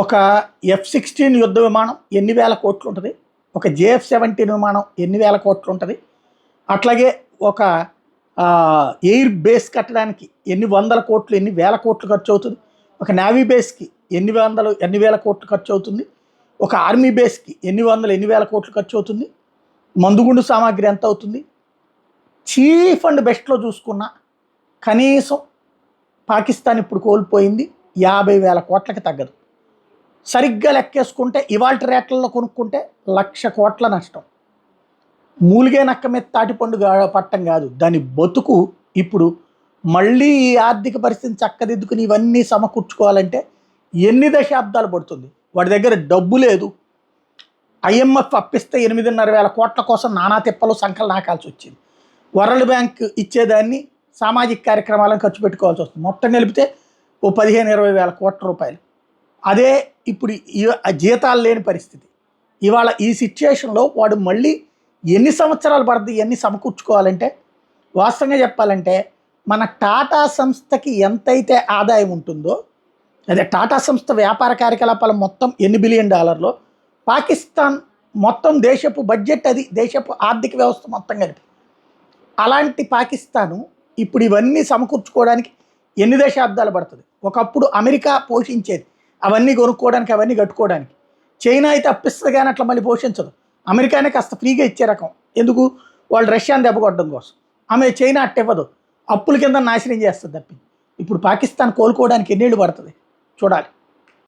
ఒక F-16 యుద్ధ విమానం ఎన్ని వేల కోట్లు ఉంటుంది, ఒక JF-17 విమానం ఎన్ని వేల కోట్లు ఉంటుంది, అట్లాగే ఒక ఎయిర్ బేస్ కట్టడానికి ఎన్ని వందల కోట్లు ఎన్ని వేల కోట్లు ఖర్చు అవుతుంది, ఒక నేవీ బేస్కి ఎన్ని వేల కోట్లు ఖర్చు అవుతుంది, ఒక ఆర్మీ బేస్కి ఎన్ని వేల కోట్లు ఖర్చు అవుతుంది, మందుగుండు సామాగ్రి ఎంత అవుతుంది. చీఫ్ అండ్ బెస్ట్లో చూసుకున్న కనీసం పాకిస్తాన్ ఇప్పుడు కోల్పోయింది 50,000 కోట్లకి తగ్గదు. సరిగ్గా లెక్కేసుకుంటే ఇవాళ రేట్లలో కొనుక్కుంటే 1,00,000 కోట్ల నష్టం. మూలిగే నక్క మీద తాటిపండు పట్టం కాదు, దాని బతుకు ఇప్పుడు మళ్ళీ ఈ ఆర్థిక పరిస్థితిని చక్కదిద్దుకుని ఇవన్నీ సమకూర్చుకోవాలంటే ఎన్ని దశాబ్దాలు పడుతుంది. వాడి దగ్గర డబ్బు లేదు. IMF అప్పిస్తే 8,500,000 కోట్ల కోసం నానా తిప్పలు సంకలు నాకాల్సి వచ్చింది. వరల్డ్ బ్యాంక్ ఇచ్చేదాన్ని సామాజిక కార్యక్రమాలను ఖర్చు పెట్టుకోవాల్సి వస్తుంది. మొత్తం కలిపితే ఓ 15,000-20,000 కోట్ల రూపాయలు. అదే ఇప్పుడు జీతాలు లేని పరిస్థితి. ఇవాళ ఈ సిచ్యుయేషన్లో వాడు మళ్ళీ ఎన్ని సంవత్సరాలు పడుతుంది ఇవన్నీ సమకూర్చుకోవాలంటే. వాస్తవంగా చెప్పాలంటే మన టాటా సంస్థకి ఎంతైతే ఆదాయం ఉంటుందో, అదే టాటా సంస్థ వ్యాపార కార్యకలాపాలు మొత్తం $ఎన్ని బిలియన్, పాకిస్తాన్ మొత్తం దేశపు బడ్జెట్, అది దేశపు ఆర్థిక వ్యవస్థ మొత్తం కలిపి. అలాంటి పాకిస్తాను ఇప్పుడు ఇవన్నీ సమకూర్చుకోవడానికి ఎన్ని దశాబ్దాలు పడుతుంది. ఒకప్పుడు అమెరికా పోషించేది అవన్నీ కొనుక్కోవడానికి, అవన్నీ కట్టుకోవడానికి. చైనా అయితే అప్పిస్తుంది కానీ అట్లా మళ్ళీ పోషించదు. అమెరికానే కాస్త ఫ్రీగా ఇచ్చే రకం. ఎందుకు? వాళ్ళు రష్యాని దెబ్బకొట్టడం కోసం. చైనా అట్టివ్వదు, అప్పుల కింద నాశనం చేస్తుంది తప్పి. ఇప్పుడు పాకిస్తాన్ కోలుకోవడానికి ఎన్నేళ్ళు పడుతుంది చూడాలి.